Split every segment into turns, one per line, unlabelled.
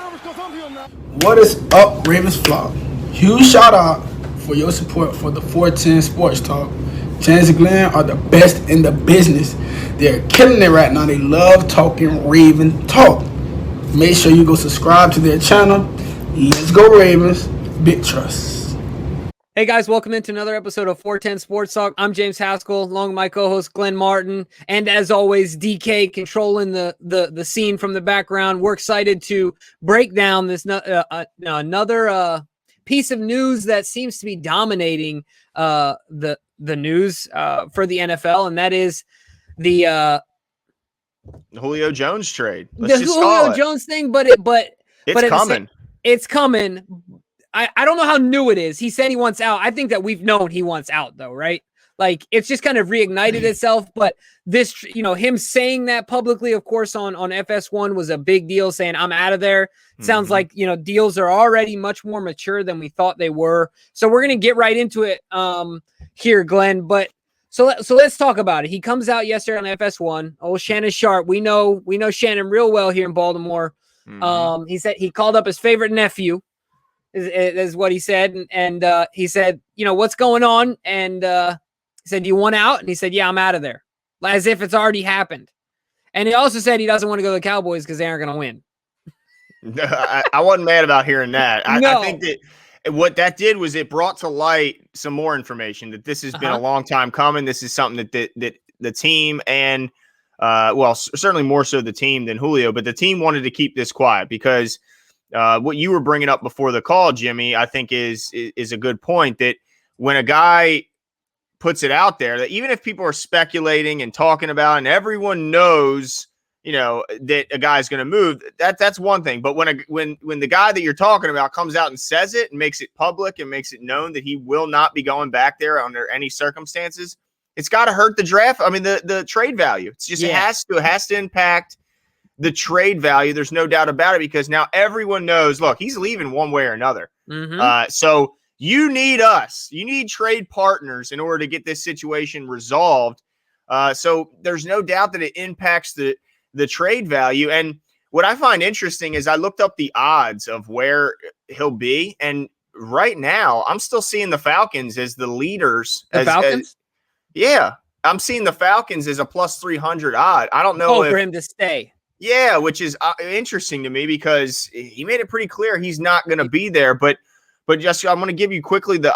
What is up, Ravens flock? Huge shout out for your support for the 410 Sports Talk. James and Glenn are the best in the business. They're killing it right now. They love talking Raven talk. Make sure you go subscribe to their channel. Let's go Ravens. Big trust.
Hey guys, welcome into another episode of 410 Sports Talk. I'm James Haskell, along with my co-host Glenn Martin, and as always, DK controlling the scene from the background. We're excited to break down this another piece of news that seems to be dominating the news for the NFL, and that is the
Julio Jones trade.
The Julio Jones thing, but
it's coming.
It's coming. I don't know how new it is. He said he wants out. I think that we've known he wants out, though, right? Like, it's just kind of reignited itself. But this, him saying that publicly, of course, on FS1 was a big deal, saying, I'm out of there. Sounds like, deals are already much more mature than we thought they were. So we're going to get right into it here, Glenn. But so let's talk about it. He comes out yesterday on FS1. Oh, Shannon Sharp. We know Shannon real well here in Baltimore. He said he called up his favorite nephew. Is what he said. And he said, what's going on? And he said, do you want out? And he said, yeah, I'm out of there. As if it's already happened. And he also said he doesn't want to go to the Cowboys because they aren't going to win.
I wasn't mad about hearing that.
No.
I think that what that did was it brought to light some more information that this has been a long time coming. This is something that the team and, certainly more so the team than Julio, but the team wanted to keep this quiet because what you were bringing up before the call, Jimmy, I think is a good point that when a guy puts it out there, that even if people are speculating and talking about, and everyone knows, that a guy's going to move, that's one thing. But when the guy that you're talking about comes out and says it and makes it public and makes it known that he will not be going back there under any circumstances, it's got to hurt the draft. I mean, the trade value. It's just it has to impact the trade value. There's no doubt about it because now everyone knows, look, he's leaving one way or another. So you need us. You need trade partners in order to get this situation resolved. So there's no doubt that it impacts the trade value. And what I find interesting is I looked up the odds of where he'll be. And right now I'm still seeing the Falcons as the leaders.
Falcons?
I'm seeing the Falcons as a plus 300 odd. I don't know
for him to stay.
Yeah, which is interesting to me because he made it pretty clear he's not going to be there. But just I'm going to give you quickly the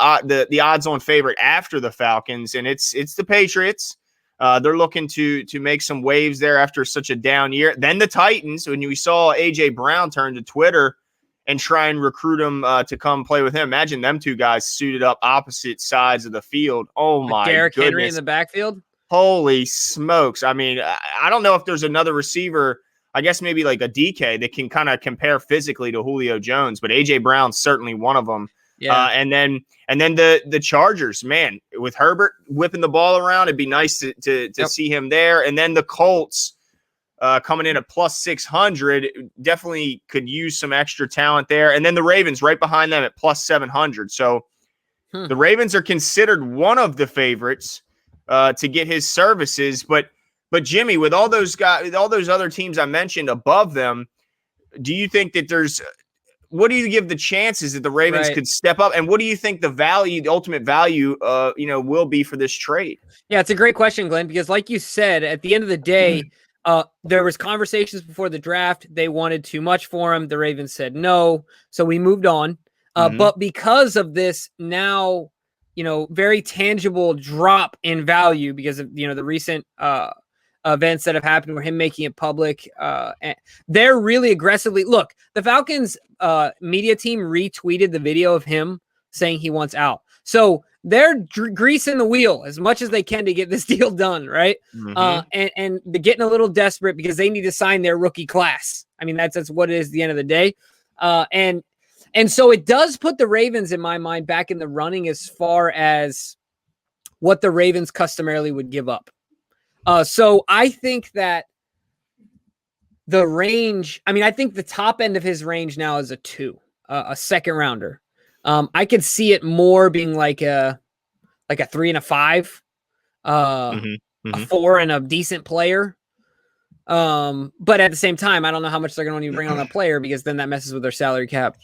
odds-on favorite after the Falcons, and it's the Patriots. They're looking to make some waves there after such a down year. Then the Titans, when we saw A.J. Brown turn to Twitter and try and recruit him to come play with him. Imagine them two guys suited up opposite sides of the field. Oh, my goodness.
Derrick Henry in the backfield?
Holy smokes. I mean, I don't know if there's another receiver, I guess maybe like a DK that can kind of compare physically to Julio Jones, but AJ Brown's certainly one of them.
Yeah.
And then the Chargers, man, with Herbert whipping the ball around, it'd be nice to see him there. And then the Colts coming in at plus 600, definitely could use some extra talent there. And then the Ravens right behind them at plus 700. So the Ravens are considered one of the favorites to get his services, But Jimmy, with all those guys, with all those other teams I mentioned above them, do you think that what do you give the chances that the Ravens could step up? And what do you think the ultimate value, will be for this trade?
Yeah, it's a great question, Glenn, because like you said, at the end of the day, there was conversations before the draft. They wanted too much for him. The Ravens said no. So we moved on. But because of this now, very tangible drop in value because of, the recent, events that have happened where him making it public. And they're really aggressively look, the Falcons media team retweeted the video of him saying he wants out. So they're greasing the wheel as much as they can to get this deal done. Right. And they're getting a little desperate because they need to sign their rookie class. I mean, that's what it is at the end of the day. And so it does put the Ravens in my mind back in the running as far as what the Ravens customarily would give up. So I think that the range, I think the top end of his range now is a 2, a second rounder. I could see it more being like a 3 and a 5, a 4 and a decent player. But at the same time, I don't know how much they're going to need to bring on a player because then that messes with their salary cap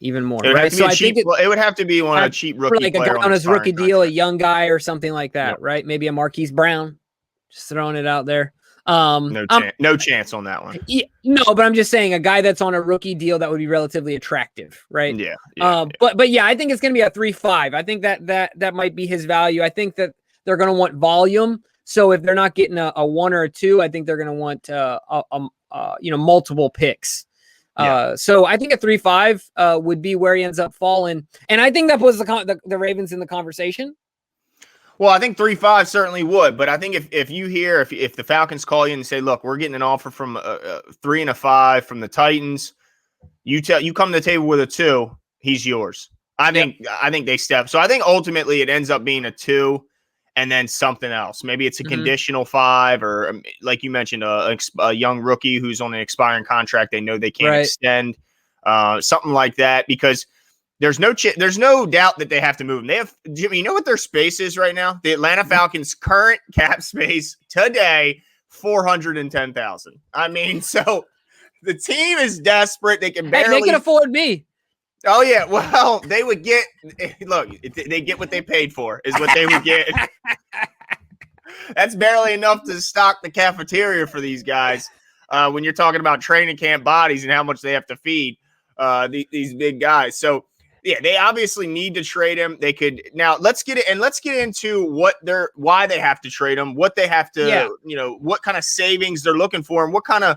even more. Right? So I think
it would have to be a cheap rookie
like
player
a guy on his rookie deal,
contract.
a young guy or something like that, right? Maybe a Marquise Brown. Just throwing it out there.
No chance on that one.
No, but I'm just saying a guy that's on a rookie deal that would be relatively attractive, right?
Yeah.
But yeah, I think it's going to be a 3.5. I think that might be his value. I think that they're going to want volume. So if they're not getting a 1 or a 2, I think they're going to want multiple picks. So I think a 3.5 would be where he ends up falling, and I think that puts the Ravens in the conversation.
Well, I think 3.5 certainly would, but I think if you hear if the Falcons call you and say, "Look, we're getting an offer from 3 and a 5 from the Titans," you come to the table with a 2, he's yours. I think they step. So I think ultimately it ends up being a 2, and then something else. Maybe it's a conditional 5, or like you mentioned, a young rookie who's on an expiring contract. They know they can't extend, something like that, because. There's no doubt that they have to move them. They have, Jimmy, you know what their space is right now? The Atlanta Falcons' current cap space today, $410,000. I mean, so the team is desperate. They can barely.
Hey, they can afford me.
Oh yeah, well, they would get. Look, they get what they paid for. Is what they would get. That's barely enough to stock the cafeteria for these guys. When you're talking about training camp bodies and how much they have to feed these big guys, so. Yeah, they obviously need to trade him. They could now. Let's get into why they have to trade him, what they have to, what kind of savings they're looking for, and what kind of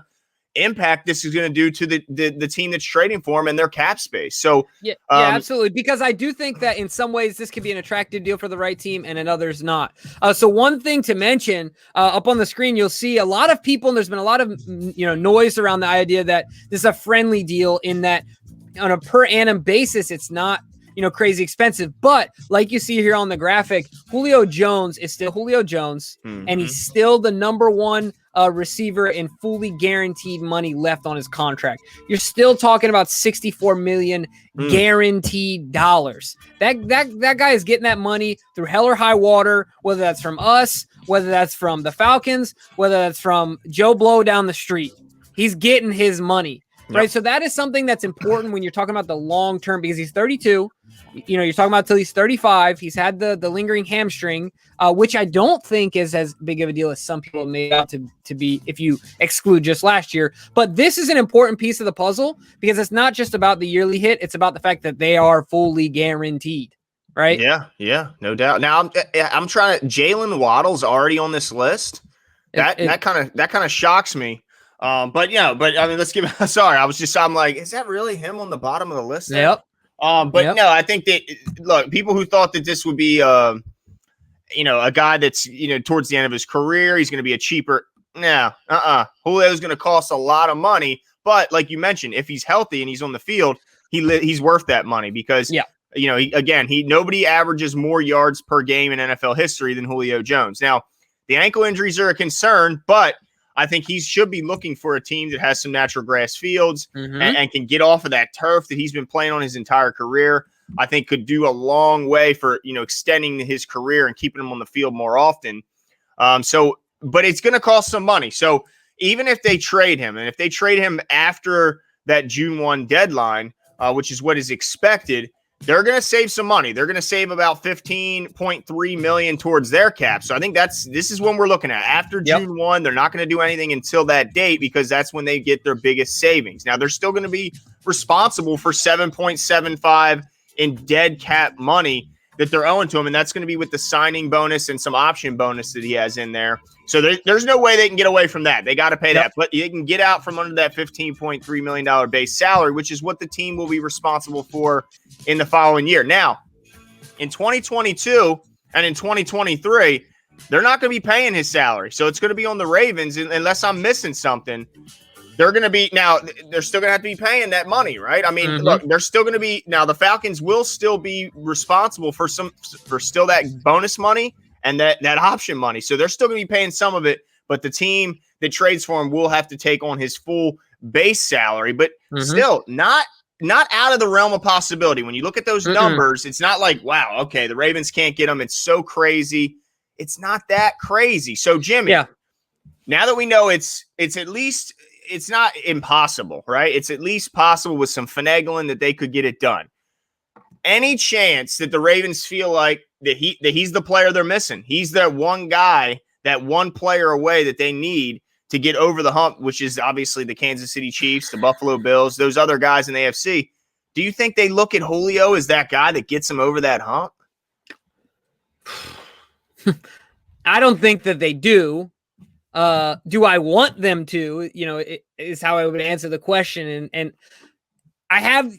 impact this is going to do to the team that's trading for him and their cap space. So
absolutely, because I do think that in some ways this could be an attractive deal for the right team, and in others not. So one thing to mention up on the screen, you'll see a lot of people, and there's been a lot of noise around the idea that this is a friendly deal in that. On a per annum basis, it's not, crazy expensive. But like you see here on the graphic, Julio Jones is still Julio Jones, and he's still the number 1 receiver in fully guaranteed money left on his contract. You're still talking about $64 million guaranteed dollars. That guy is getting that money through hell or high water, whether that's from us, whether that's from the Falcons, whether that's from Joe Blow down the street. He's getting his money. Right. So that is something that's important when you're talking about the long term, because he's 32. You're talking about till he's 35. He's had the lingering hamstring, which I don't think is as big of a deal as some people made out to be if you exclude just last year. But this is an important piece of the puzzle because it's not just about the yearly hit. It's about the fact that they are fully guaranteed. Right.
Yeah, no doubt. Now I'm trying to. Jalen Waddle's already on this list. That kind of shocks me. But I mean, let's give. Sorry, I'm like, is that really him on the bottom of the list?
Yep.
No, I think that look, people who thought that this would be, a guy that's towards the end of his career, he's going to be a cheaper. Julio's going to cost a lot of money, but like you mentioned, if he's healthy and he's on the field, he's worth that money because nobody averages more yards per game in NFL history than Julio Jones. Now, the ankle injuries are a concern, but I think he should be looking for a team that has some natural grass fields and can get off of that turf that he's been playing on his entire career. I think could do a long way for, extending his career and keeping him on the field more often. But it's going to cost some money. So even if they trade him, and if they trade him after that June 1 deadline, which is what is expected, they're going to save some money. They're going to save about $15.3 million towards their cap. So I think this is when we're looking at. After June 1, they're not going to do anything until that date because that's when they get their biggest savings. Now, they're still going to be responsible for $7.75 in dead cap money that they're owing to him, and that's going to be with the signing bonus and some option bonus that he has in there. So there's no way they can get away from that. They got to pay that. But they can get out from under that $15.3 million base salary, which is what the team will be responsible for in the following year. Now, in 2022 and in 2023, they're not going to be paying his salary. So it's going to be on the Ravens, unless I'm missing something. They're going to be – now, they're still going to have to be paying that money, right? I mean, look, they're still going to be – now, the Falcons will still be responsible for still that bonus money and that option money. So they're still going to be paying some of it, but the team that trades for him will have to take on his full base salary. But still, not out of the realm of possibility. When you look at those numbers, it's not like, wow, okay, the Ravens can't get him. It's so crazy. It's not that crazy. So, Jimmy, now that we know it's at least it's not impossible, right? It's at least possible with some finagling that they could get it done. Any chance that the Ravens feel like that he's the player they're missing? He's that one guy, that one player away that they need to get over the hump, which is obviously the Kansas City Chiefs, the Buffalo Bills, those other guys in the AFC. Do you think they look at Julio as that guy that gets them over that hump?
I don't think that they do. Do I want them to? It is how I would answer the question. And I have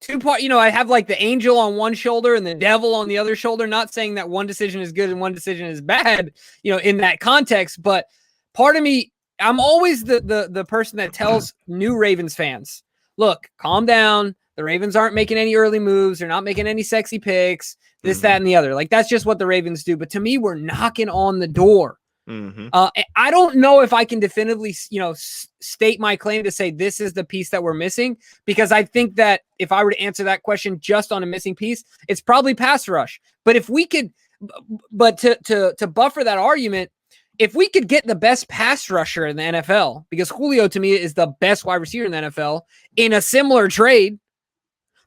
two part. I have like the angel on one shoulder and the devil on the other shoulder. Not saying that one decision is good and one decision is bad. In that context, but part of me, I'm always the person that tells new Ravens fans, look, calm down. The Ravens aren't making any early moves. They're not making any sexy picks. This, that, and the other. Like that's just what the Ravens do. But to me, we're knocking on the door. I don't know if I can definitively, state my claim to say this is the piece that we're missing, because I think that if I were to answer that question just on a missing piece, it's probably pass rush. But if we could, to buffer that argument, if we could get the best pass rusher in the NFL, because Julio to me is the best wide receiver in the NFL in a similar trade,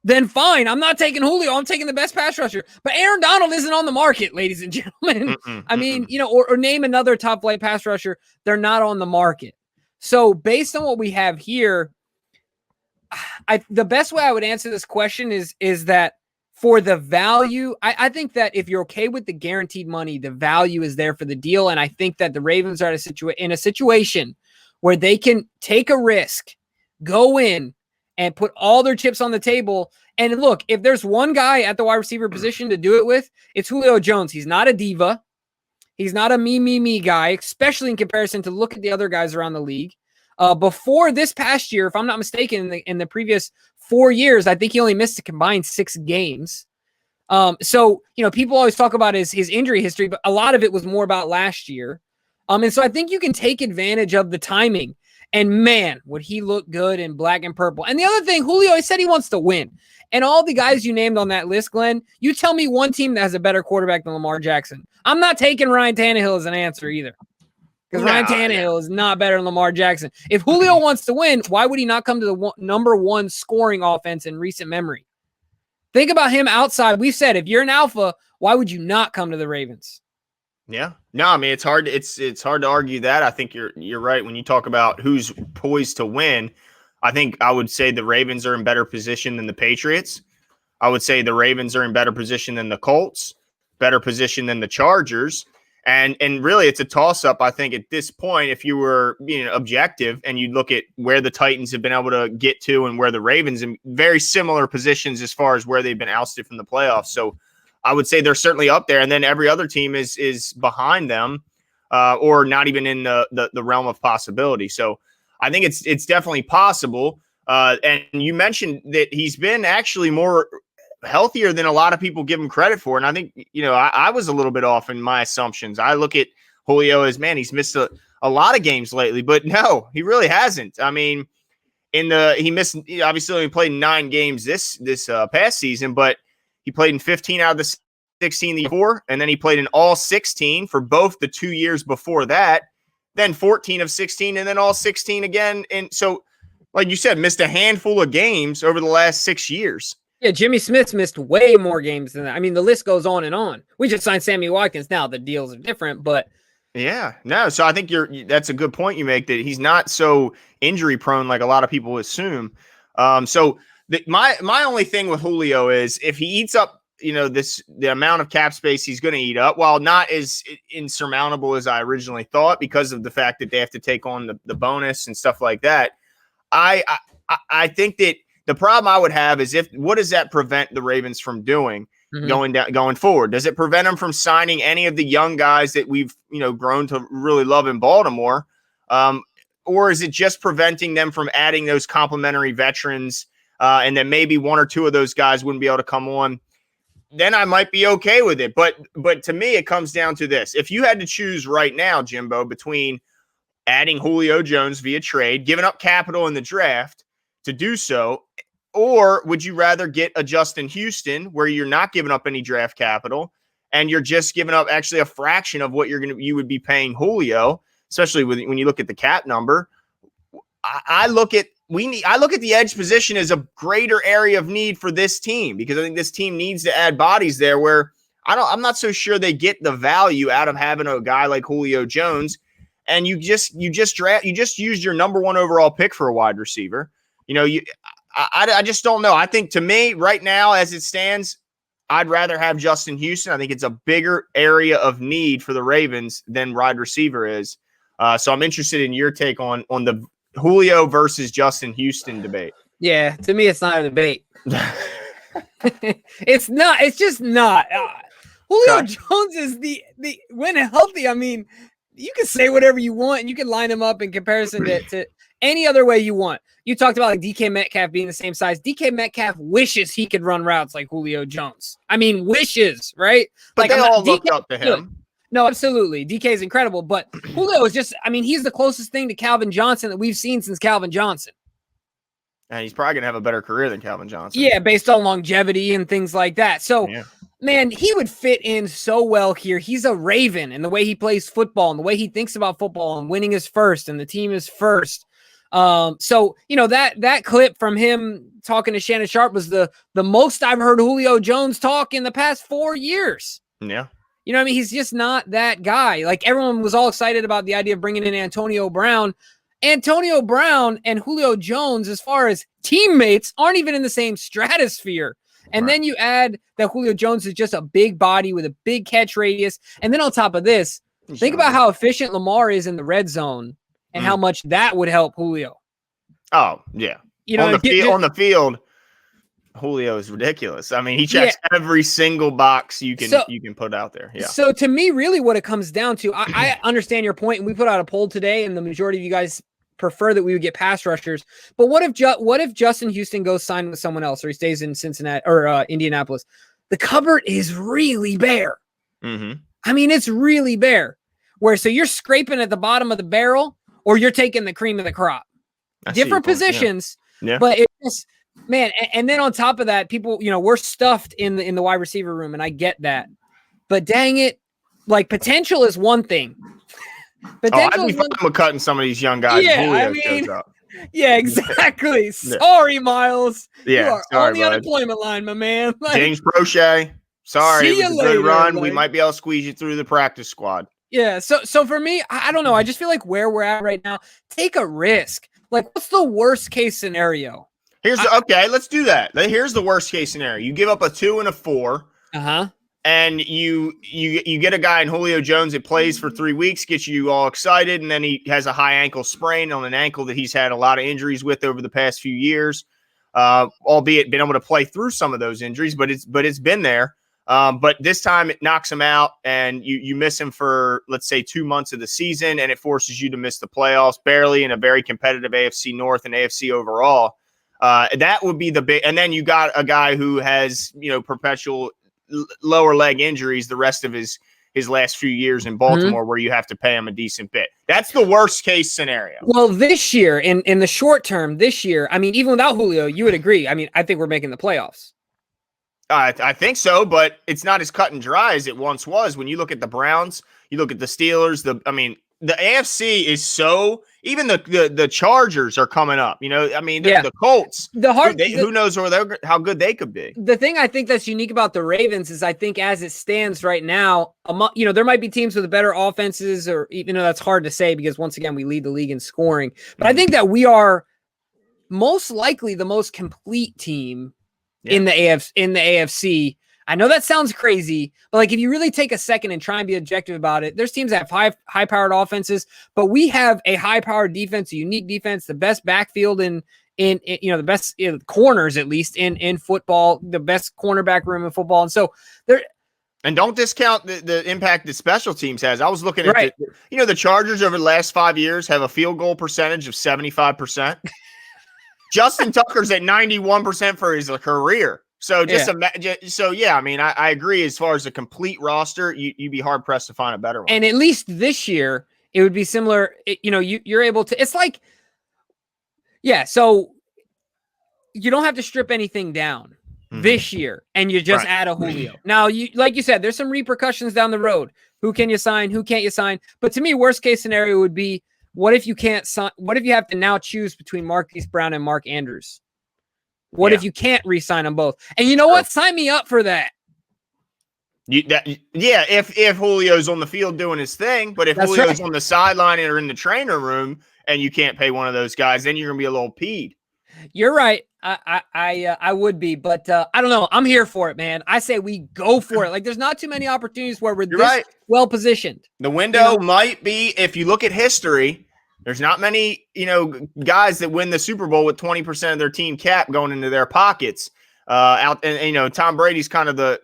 then fine. I'm not taking Julio. I'm taking the best pass rusher. But Aaron Donald isn't on the market, ladies and gentlemen. I mean, or name another top flight pass rusher. They're not on the market. So based on what we have here, the best way I would answer this question is that for the value, I think that if you're okay with the guaranteed money, the value is there for the deal. And I think that the Ravens are in a situation where they can take a risk, go in, and put all their chips on the table. And look, if there's one guy at the wide receiver position to do it with, it's Julio Jones. He's not a diva. He's not a me guy, especially in comparison to look at the other guys around the league. Before this past year, if I'm not mistaken, in the previous 4 years, I think he only missed a combined 6 games. So people always talk about his injury history, but a lot of it was more about last year. And so I think you can take advantage of the timing. And man, would he look good in black and purple. And the other thing, Julio, he said he wants to win. And all the guys you named on that list, Glenn, you tell me one team that has a better quarterback than Lamar Jackson. I'm not taking Ryan Tannehill as an answer either. Because Ryan Tannehill is not better than Lamar Jackson. If Julio wants to win, why would he not come to the number one scoring offense in recent memory? Think about him outside. We've said if you're an alpha, why would you not come to the Ravens?
Yeah. No, I mean, it's hard. It's hard to argue that. I think you're right when you talk about who's poised to win. I think I would say the Ravens are in better position than the Patriots. I would say the Ravens are in better position than the Colts, better position than the Chargers. And really, it's a toss-up, I think, at this point, if you were being objective and you look at where the Titans have been able to get to and where the Ravens in very similar positions as far as where they've been ousted from the playoffs. So I would say they're certainly up there. And then every other team is behind them or not even in the realm of possibility. So I think it's definitely possible. And you mentioned that he's been actually more healthier than a lot of people give him credit for. And I think, I was a little bit off in my assumptions. I look at Julio as, man, he's missed a lot of games lately, but no, he really hasn't. I mean, he missed, obviously he played 9 games this past season, but he played in 15 out of the 16 the year before, and then he played in all 16 for both the 2 years before that, then 14 of 16, and then all 16 again. And so, like you said, missed a handful of games over the last 6 years.
Yeah, Jimmy Smith's missed way more games than that. I mean, the list goes on and on. We just signed Sammy Watkins. Now the deals are different, but
yeah, no. So I think that's a good point you make, that he's not so injury prone like a lot of people assume. My only thing with Julio is if he eats up, the amount of cap space he's going to eat up, while not as insurmountable as I originally thought because of the fact that they have to take on the bonus and stuff like that. I think that the problem I would have is what does that prevent the Ravens from doing going forward? Does it prevent them from signing any of the young guys that we've, grown to really love in Baltimore? Or is it just preventing them from adding those complementary veterans and then maybe 1 or 2 of those guys wouldn't be able to come on? Then I might be okay with it. But to me, it comes down to this. If you had to choose right now, Jimbo, between adding Julio Jones via trade, giving up capital in the draft to do so, or would you rather get a Justin Houston where you're not giving up any draft capital and you're just giving up actually a fraction of what you would be paying Julio, especially when you look at the cap number. I look at the edge position as a greater area of need for this team, because I think this team needs to add bodies there where I'm not so sure they get the value out of having a guy like Julio Jones. And you just used your number 1 overall pick for a wide receiver. I just don't know. I think, to me right now, as it stands, I'd rather have Justin Houston. I think it's a bigger area of need for the Ravens than wide receiver is. So I'm interested in your take on the Julio versus Justin Houston debate.
Yeah, to me, it's not a debate. It's not. It's just not. Julio Jones is the when healthy. I mean, you can say whatever you want, and you can line him up in comparison to any other way you want. You talked about like DK Metcalf being the same size. DK Metcalf wishes he could run routes like Julio Jones. I mean, wishes, right?
But they all looked up to him.
No, absolutely. DK is incredible, but Julio is just, I mean, he's the closest thing to Calvin Johnson that we've seen since Calvin Johnson.
And he's probably going to have a better career than Calvin Johnson.
Yeah, based on longevity and things like that. So, man, he would fit in so well here. He's a Raven, and the way he plays football and the way he thinks about football, and winning is first and the team is first. So, that clip from him talking to Shannon Sharp was the most I've heard Julio Jones talk in the past 4 years.
Yeah.
You know what I mean? He's just not that guy. Like, everyone was all excited about the idea of bringing in Antonio Brown. Antonio Brown and Julio Jones, as far as teammates, aren't even in the same stratosphere. And then you add that Julio Jones is just a big body with a big catch radius. And then on top of this, think about how efficient Lamar is in the red zone and how much that would help Julio.
Oh, yeah. On the field, Julio is ridiculous. I mean, he checks every single box you can put out there. Yeah.
So to me, really what it comes down to, I understand your point, and we put out a poll today, and the majority of you guys prefer that we would get pass rushers. But what if Justin Houston goes sign with someone else, or he stays in Cincinnati or Indianapolis? The cupboard is really bare. Mm-hmm. I mean, it's really bare. So you're scraping at the bottom of the barrel, or you're taking the cream of the crop. Different positions, but it's just, man. And then on top of that, people, we're stuffed in the wide receiver room, and I get that. But dang it, like, potential is one thing.
I'd be fine with cutting some of these young guys.
Yeah, yeah, exactly. Sorry, Miles.
Yeah,
you are on the unemployment line, my man.
Like, James Prochet. Sorry, it was a good run. We might be able to squeeze you through the practice squad.
Yeah, so for me, I don't know. I just feel like where we're at right now, take a risk. Like, what's the worst case scenario?
Okay, let's do that. Here's the worst case scenario. You give up a 2 and a 4.
Uh-huh.
And you get a guy in Julio Jones that plays for 3 weeks, gets you all excited, and then he has a high ankle sprain on an ankle that he's had a lot of injuries with over the past few years, albeit been able to play through some of those injuries, but it's been there. But this time it knocks him out, and you miss him for, let's say, 2 months of the season, and it forces you to miss the playoffs barely in a very competitive AFC North and AFC overall. That would be the big. And then you got a guy who has perpetual lower leg injuries the rest of his last few years in Baltimore, where you have to pay him a decent bit. That's the worst case scenario.
Well, this year, in the short term, I mean, even without Julio, you would agree. I mean, I think we're making the playoffs.
I think so, but it's not as cut and dry as it once was. When you look at the Browns, you look at the Steelers, the AFC is so, even the Chargers are coming up. The Colts. Who knows how good they could be.
The thing I think that's unique about the Ravens is, I think as it stands right now, there might be teams with better offenses, or even though that's hard to say because once again we lead the league in scoring. But I think that we are most likely the most complete team in the AFC. I know that sounds crazy, but like, if you really take a second and try and be objective about it, there's teams that have high-powered offenses, but we have a high-powered defense, a unique defense, the best backfield in the best corners, at least in football, the best cornerback room in football. And so there.
And don't discount the impact that special teams has. I was looking at the Chargers over the last 5 years have a field goal percentage of 75%. Justin Tucker's at 91% for his career. So I agree. As far as a complete roster, you'd be hard pressed to find a better one.
And at least this year, it would be similar. You're able to. It's like, so you don't have to strip anything down this year, and you just add a Julio. Now, like you said, there's some repercussions down the road. Who can you sign? Who can't you sign? But to me, worst case scenario would be, what if you can't sign? What if you have to now choose between Marquise Brown and Mark Andrews? What if you can't re-sign them both? And you know what? Sign me up for that.
If Julio's on the field doing his thing, but if Julio's on the sideline or in the trainer room and you can't pay one of those guys, then you're gonna be a little peed.
You're right. I would be, but I don't know. I'm here for it, man. I say we go for it. Like, there's not too many opportunities where we're well positioned.
The window might be, if you look at history, there's not many, guys that win the Super Bowl with 20% of their team cap going into their pockets. And Tom Brady's kind of the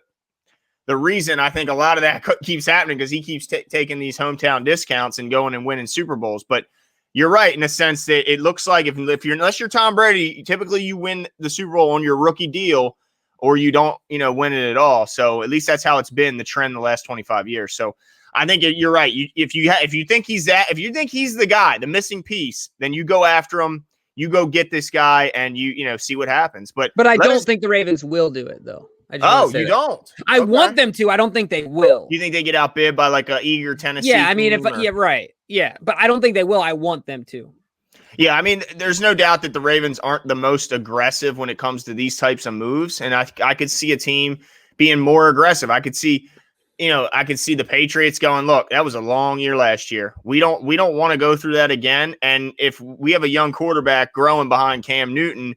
reason I think a lot of that keeps happening, because he keeps taking these hometown discounts and going and winning Super Bowls. But you're right in the sense that it looks like unless you're Tom Brady, typically you win the Super Bowl on your rookie deal, or you don't, win it at all. So at least that's how it's been the trend the last 25 years. So I think you're right. If you think he's the guy, the missing piece, then you go after him. You go get this guy, and you see what happens. But
I don't think the Ravens will do it, though.
You don't?
I want them to. I don't think they will.
You think they get outbid by like a eager Tennessee?
Yeah, I mean, right. Yeah, but I don't think they will. I want them to.
Yeah, I mean, there's no doubt that the Ravens aren't the most aggressive when it comes to these types of moves, and I could see a team being more aggressive. I could see the Patriots going, look, that was a long year last year. We don't want to go through that again. And if we have a young quarterback growing behind Cam Newton,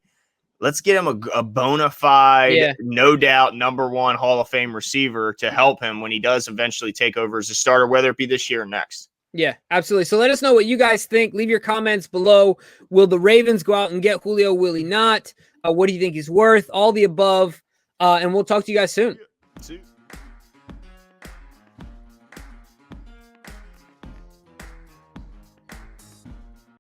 let's get him a bona fide, no doubt, number one Hall of Fame receiver to help him when he does eventually take over as a starter, whether it be this year or next.
Yeah, absolutely. So let us know what you guys think. Leave your comments below. Will the Ravens go out and get Julio? Will he not? What do you think he's worth? All the above. And we'll talk to you guys soon.